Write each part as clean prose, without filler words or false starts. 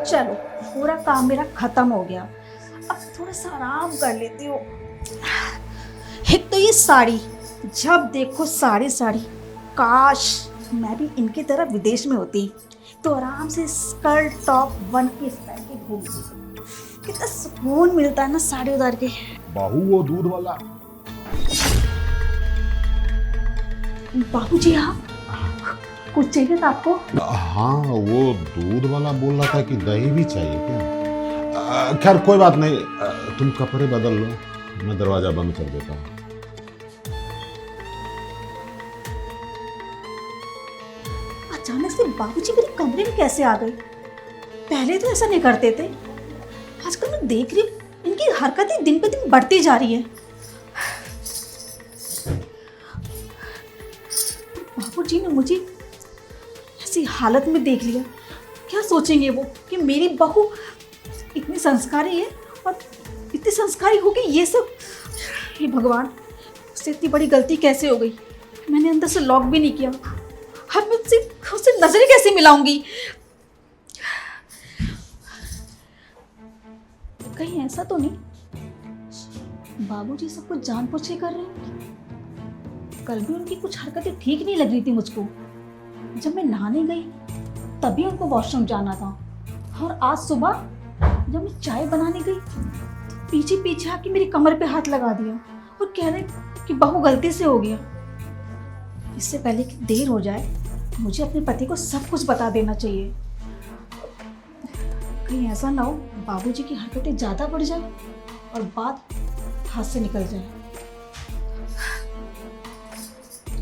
चलो पूरा काम मेरा खत्म हो गया। अब थोड़ा सा आराम कर लेती हूँ। एक तो ये साड़ी, जब देखो साड़ी साड़ी, काश मैं भी इनकी तरह विदेश में होती तो आराम से स्कर्ट टॉप वन पीस पहन के घूमती। कितना सुकून मिलता है ना साड़ी उतार के। बाहू वो दूध वाला। बाबूजी आप कुछ चाहिए था आपको? हाँ, वो दूध वाला बोल रहा था कि दही भी चाहिए क्या। खैर कोई बात नहीं, तुम कपड़े बदल लो, मैं दरवाजा बंद कर देता हूँ। अचानक से बाबूजी मेरे कमरे में कैसे आ गए? पहले तो ऐसा नहीं करते थे। आजकल मैं देख रही हूँ इनकी हरकतें दिन पे दिन बढ़ती जा रही है। बाबूजी ने मुझे ऐसी हालत में देख लिया, क्या सोचेंगे वो कि मेरी बहू इतनी संस्कारी है और इतनी संस्कारी हो गई ये सब। हे भगवान, उससे इतनी बड़ी गलती कैसे हो गई? मैंने अंदर से लॉक भी नहीं किया। अब मैं उससे नजरें कैसे मिलाऊंगी? कहीं ऐसा तो नहीं बाबूजी सब कुछ जानबूझ के कर रहे हैं? कल भी उनकी कुछ हरकतें ठीक नहीं लग रही थी मुझको। जब मैं नहाने गई तभी उनको वॉशरूम जाना था, और आज सुबह जब मैं चाय बनाने गई तो पीछे पीछे आके मेरी कमर पे हाथ लगा दिया और कह रहे कि बहू गलती से हो गया। इससे पहले कि देर हो जाए मुझे अपने पति को सब कुछ बता देना चाहिए। कहीं ऐसा ना हो बाबूजी की हरकतें ज़्यादा बढ़ जाए और बात हाथ से निकल जाए।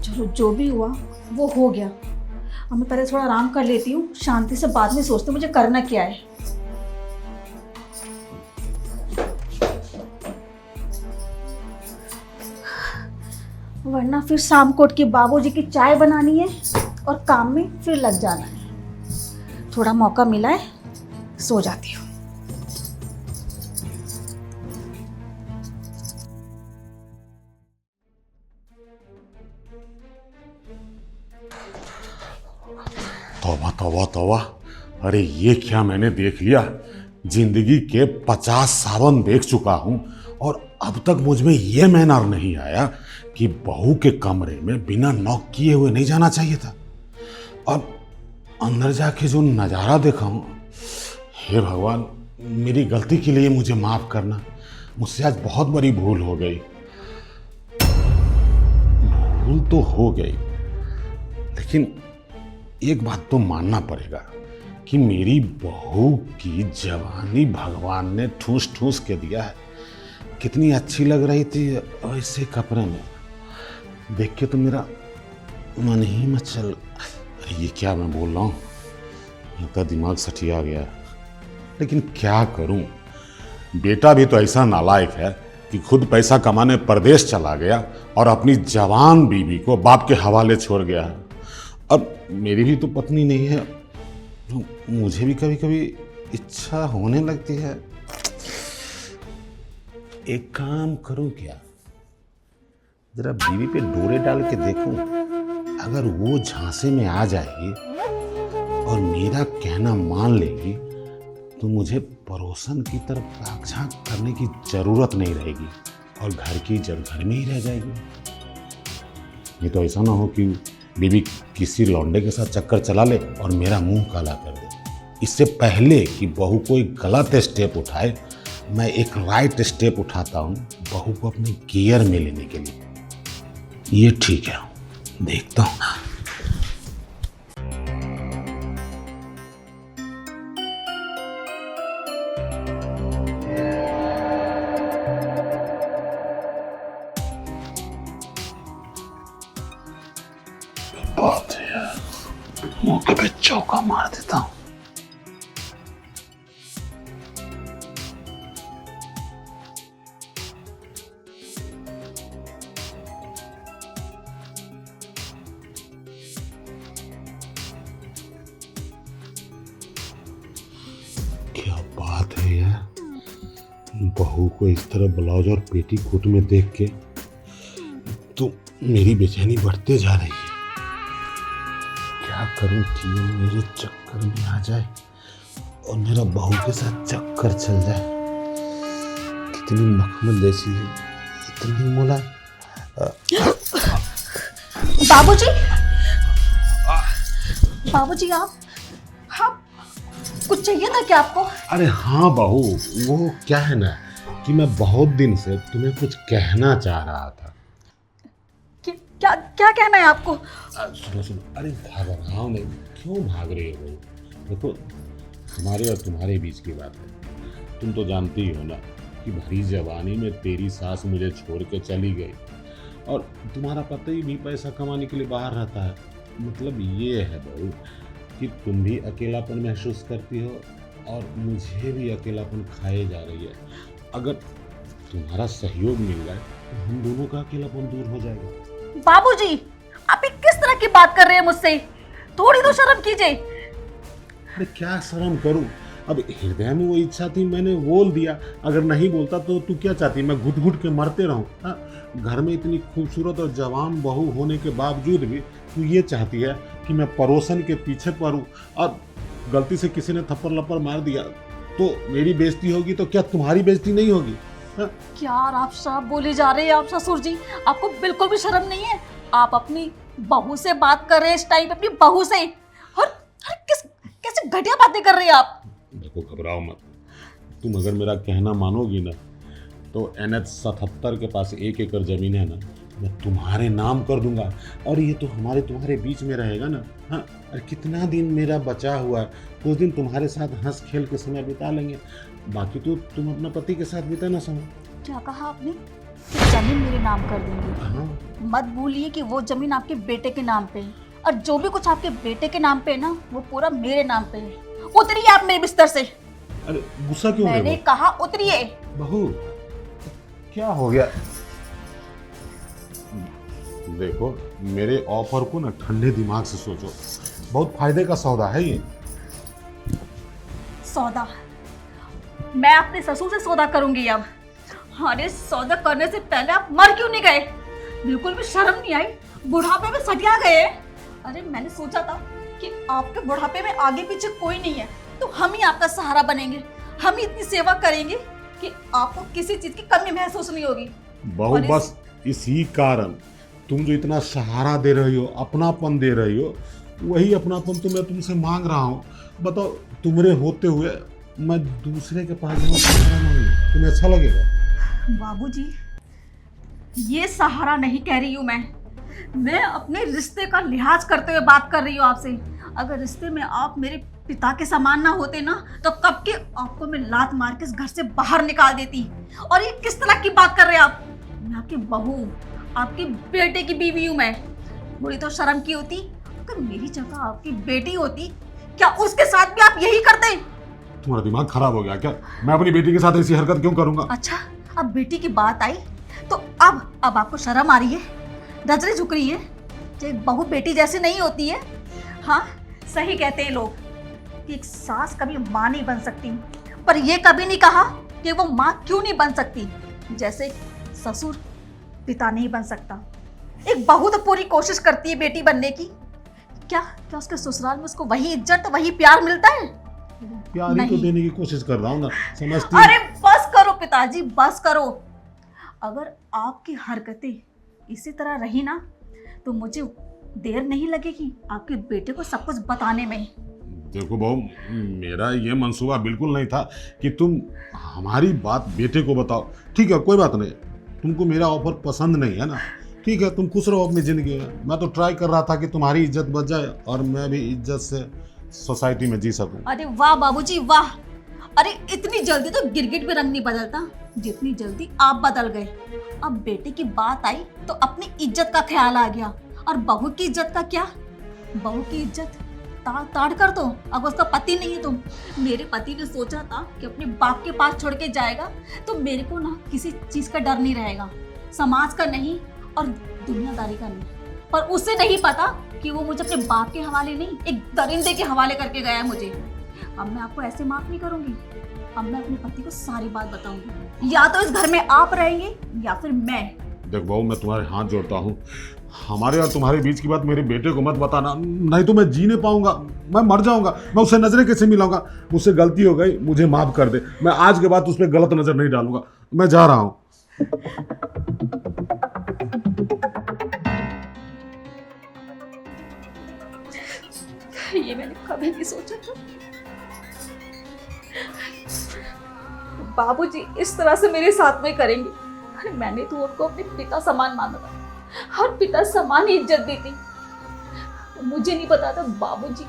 चलो जो भी हुआ वो हो गया। अब मैं पहले थोड़ा आराम कर लेती हूँ, शांति से बाद में सोचते मुझे करना क्या है। वरना फिर शाम को उठ के बाबूजी की चाय बनानी है और काम में फिर लग जाना है। थोड़ा मौका मिला है, सो जाती हूँ। तौबा तौबा तौबा, अरे ये क्या मैंने देख लिया। जिंदगी के 50 सावन देख चुका हूं और अब तक मुझ में ये मैनर नहीं आया कि बहू के कमरे में बिना नॉक किए हुए नहीं जाना चाहिए था। अब अंदर जाके जो नज़ारा देखा हूं, हे भगवान, मेरी गलती के लिए मुझे माफ करना। मुझसे आज बहुत बड़ी भूल हो गई। भूल तो हो गई, लेकिन एक बात तो मानना पड़ेगा कि मेरी बहू की जवानी भगवान ने ठूस ठूस के दिया है। कितनी अच्छी लग रही थी ऐसे कपड़े में, देख के तो मेरा मन ही मचल। अरे ये क्या मैं बोल रहा हूँ, इनका दिमाग सठिया गया। लेकिन क्या करूँ, बेटा भी तो ऐसा नालायक है कि खुद पैसा कमाने परदेश चला गया और अपनी जवान बीवी को बाप के हवाले छोड़ गया। अब मेरी भी तो पत्नी नहीं है, तो मुझे भी कभी कभी इच्छा होने लगती है। एक काम करूं क्या, जरा बीवी पे डोरे डाल के देखूं। अगर वो झांसे में आ जाएगी और मेरा कहना मान लेगी तो मुझे पड़ोसन की तरफ ताक झांक करने की जरूरत नहीं रहेगी और घर की इज्जत घर में ही रह जाएगी। ये तो ऐसा ना हो कि बीवी किसी लौंडे के साथ चक्कर चला ले और मेरा मुंह काला कर दे। इससे पहले कि बहू कोई गलत स्टेप उठाए, मैं एक राइट स्टेप उठाता हूँ बहू को अपने गियर में लेने के लिए। ये ठीक है, देखता हूँ। बात है, मौके पे चौका मार देता हूँ। क्या बात है यार, बहू को इस तरह ब्लाउज और पेटीकोट में देख के तो मेरी बेचैनी बढ़ते जा रही है। क्या करूं कि ये मेरे चक्कर में आ जाए और मेरा बहू के साथ चक्कर चल जाए। कितनी मखमल जैसी है, इतनी मोला। बाबूजी, बाबूजी आप कुछ चाहिए था क्या आपको? अरे हाँ बहू, वो क्या है ना कि मैं बहुत दिन से तुम्हें कुछ कहना चाह रहा था। क्या क्या कहना है आपको? सुनो सुनो, अरे घबराओ नहीं, क्यों भाग रही हो बहू? देखो, हमारे और तुम्हारे बीच की बात है। तुम तो जानती ही हो ना कि भरी जवानी में तेरी सास मुझे छोड़ के चली गई और तुम्हारा पति भी पैसा कमाने के लिए बाहर रहता है। मतलब ये है बहू कि तुम भी अकेलापन महसूस करती हो और मुझे भी अकेलापन खाए जा रही है। अगर तुम्हारा सहयोग मिल जाए तो हम दोनों का अकेलापन दूर हो जाएगा। बाबूजी, आप ये किस तरह की बात कर रहे हैं मुझसे? थोड़ी तो शर्म कीजिए। अरे क्या शर्म करूं? अब हृदय में वो इच्छा थी, मैंने बोल दिया। अगर नहीं बोलता तो तू क्या चाहती, मैं घुट घुट के मरते रहूं? घर में इतनी खूबसूरत और जवान बहू होने के बावजूद भी तू ये चाहती है कि मैं पड़ोसन के पीछे पड़ूं और गलती से किसी ने थप्पड़ लप्पड़ मार दिया तो मेरी बेइज्जती होगी, तो क्या तुम्हारी बेइज्जती नहीं होगी? क्या आप सब बोले जा रहे हैं आप ससुर जी? आपको बिल्कुल भी शर्म नहीं है? आप अपनी बहू से बात कर रहे हैं इस टाइम, अपनी बहू से, और कैसे घटिया बातें कर रहे हैं आप? देखो, घबराओ मत। तुम अगर मेरा कहना मानोगी ना तो NH 77 के पास 1 एकड़ जमीन है ना, मैं तुम्हारे नाम कर दूंगा और ये तो हमारे तुम्हारे बीच में रहेगा ना। हाँ, और कितना दिन मेरा बचा हुआ है, कुछ दिन तुम्हारे साथ हंस खेल के समय बिता लेंगे, बाकी तो तुम अपना पति के साथ बिताना समय। क्या कहा आपने? कि जमीन मेरे नाम कर देंगे? हाँ। मत भूलिए कि वो जमीन आपके बेटे के नाम पे है और जो भी कुछ आपके बेटे के नाम पे है ना, वो पूरा मेरे नाम पे है। उतरिए आप मेरे बिस्तर से। अरे गुस्सा क्यों? मैंने कहा उतरिए। बहू, क्या हो गया? देखो, मेरे ऑफर को ना ठंडे दिमाग से सोचो, बहुत फायदे का सौदा है ये। सौदा? मैं अपने ससुर से सौदा करूंगी अब? अरे सौदा करने से पहले आप मर क्यों नहीं गए? बिल्कुल भी शर्म नहीं आई? बुढ़ापे में सटिया गए। अरे मैंने सोचा था कि आपके बुढ़ापे में आगे पीछे कोई नहीं है तो हम ही आपका सहारा बनेंगे, हम ही इतनी सेवा करेंगे कि आपको किसी चीज की कमी महसूस नहीं होगी। बहू, बस इसी कारण तुम जो इतना सहारा दे रही हो, अपनापन दे रही हो, वही अपनापन तो मैं तुमसे मांग रहा हूँ। बताओ, तुम्हारे होते हुए मैं दूसरे के पास जाऊँ, तुम्हें अच्छा लगेगा? बाबूजी, ये सहारा नहीं कह रही हूँ मैं अपने रिश्ते का लिहाज करते हुए बात कर रही हूँ आपसे। अगर रिश्ते में आप मेरे पिता के समान ना होते ना तो कब के आपको मैं लात मार के इस घर से बाहर निकाल देती। और ये किस तरह की बात कर रहे हैं आप? मैं आपकी बहू, आपके बेटे की बीवी हूँ मैं। थोड़ी तो शर्म की होती। अगर मेरी जगह आपकी बेटी होती, क्या उसके साथ भी आप यही करते? तुम्हारा दिमाग खराब हो गया क्या? मैं अपनी बेटी के साथ ऐसी हरकत क्यों करूंगा? अच्छा, अब बेटी की बात आई तो अब आपको शर्म आ रही है, नजरें झुक रही है? जो बहू बेटी जैसी नहीं होती है। हाँ, सही कहते हैं लोग कि एक सास कभी माँ नहीं बन सकती, पर ये कभी नहीं कहा कि वो माँ क्यों नहीं बन सकती, जैसे ससुर पिता नहीं बन सकता। एक बहू तो पूरी कोशिश करती है बेटी बनने की। क्या उसके ससुराल में उसको वही इज्जत, वही प्यार मिलता है? प्यार ही तो देने की कोशिश कर रहा हूँ ना, समझती? अरे बस करो पिताजी, बस करो। अगर आपकी हरकतें इसी तरह रही ना तो मुझे देर नहीं लगेगी आपके बेटे को सब कुछ बताने में। देखो बहू, मेरा ये मंसूबा बिल्कुल नहीं था कि तुम हमारी बात बेटे को बताओ। ठीक है, कोई बात नहीं, तुमको मेरा ऑफर पसंद नहीं है ना, ठीक है, तुम खुश रहो अपनी ज़िंदगी में। मैं तो ट्राई कर रहा था कि तुम्हारी इज्जत बच जाए और मैं भी इज्जत से सोसाइटी में जी सकूं। अरे वाह बाबूजी वाह! अरे इतनी जल्दी तो गिरगिट भी रंग नहीं बदलता जितनी जल्दी आप बदल गए। अब बेटे की बात आई तो अपनी इज्जत का ख्याल आ गया, और बहू की इज्जत का क्या? बहू की इज्जत ताड़ ताड़ कर दो। अब उसका पति नहीं है तुम। मेरे पति ने सोचा था कि अपने बाप के पास छोड़ के जाएगा तो मेरे को ना किसी चीज का डर नहीं रहेगा, समाज का नहीं और दुनियादारी का नहीं। पर उसे नहीं पता कि वो मुझे अपने बाप के हवाले नहीं, एक दरिंदे के हवाले करके गया है मुझे। अब मैं आपको ऐसे माफ नहीं करूंगी। अब मैं अपने पति को सारी बात बताऊंगी। या तो इस घर में आप रहेंगे या फिर मैं। देख बहू, मैं तुम्हारे हाथ जोड़ता हूँ, हमारे और तुम्हारे बीच की बात मेरे बेटे को मत बताना, नहीं तो मैं जी नहीं पाऊंगा, मैं मर जाऊंगा। मैं उससे नजरें कैसे मिलाऊंगा? मुझसे गलती हो गई, मुझे माफ कर दे। मैं आज के बाद उस पर गलत नजर नहीं डालूंगा। मैं जा रहा हूँ। ये मैंने कभी नहीं सोचा था बाबूजी इस तरह से मेरे साथ में करेंगे। अरे मैंने तो उनको अपने पिता समान माना था, हर पिता समान ही इज्जत दी थी। मुझे नहीं पता था बाबूजी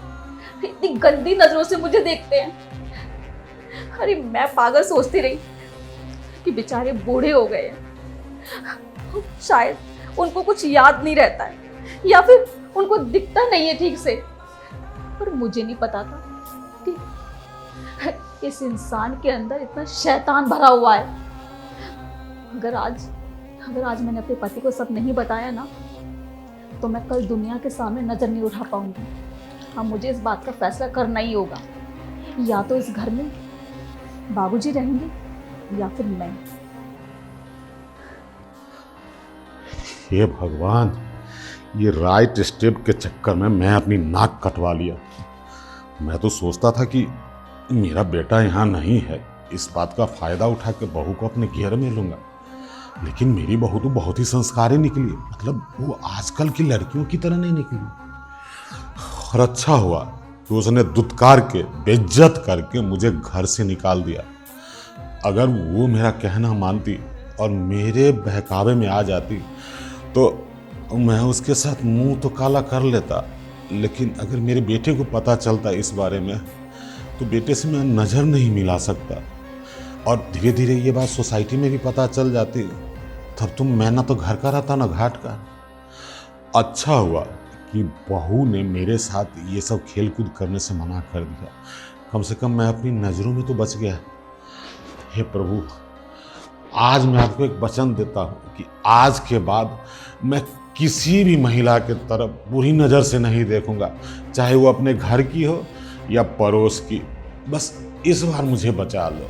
इतनी गंदी नजरों से मुझे देखते हैं। अरे मैं पागल सोचती रही कि बेचारे बूढ़े हो गए हैं, शायद उनको कुछ याद नहीं रहता है या फिर उनको दिखता नहीं है ठीक से। पर मुझे नहीं पता था कि इस इंसान के अंदर इतना शैतान भरा हुआ है। अगर आज मैंने अपने पति को सब नहीं बताया ना, तो मैं कल दुनिया के सामने नजर नहीं उठा पाऊंगी। हाँ, मुझे इस बात का फैसला करना ही होगा, या तो इस घर में बाबूजी रहेंगे या फिर मैं। हे भगवान, ये राइट स्टेप के चक्कर में मैं अपनी नाक कटवा लिया। मैं तो सोचता था कि मेरा बेटा यहाँ नहीं है, इस बात का फायदा उठा के बहू को अपने घेर में लूंगा। लेकिन मेरी बहू तो बहुत ही संस्कारी निकली, मतलब वो आजकल की लड़कियों की तरह नहीं निकली। और अच्छा हुआ कि उसने दुत्कार के, बेइज्जत करके मुझे घर से निकाल दिया। अगर वो मेरा कहना मानती और मेरे बहकावे में आ जाती तो मैं उसके साथ मुंह तो काला कर लेता। लेकिन अगर मेरे बेटे को पता चलता इस बारे में, तो बेटे से मैं नज़र नहीं मिला सकता। और धीरे धीरे ये बात सोसाइटी में भी पता चल जाती, तब तो मैं ना तो घर का रहता ना घाट का। अच्छा हुआ कि बहू ने मेरे साथ ये सब खेल कूद करने से मना कर दिया। कम से कम मैं अपनी नज़रों में तो बच गया। हे प्रभु, आज मैं आपको एक वचन देता हूँ कि आज के बाद मैं किसी भी महिला के तरफ बुरी नज़र से नहीं देखूंगा, चाहे वो अपने घर की हो या पड़ोस की। बस इस बार मुझे बचा लो।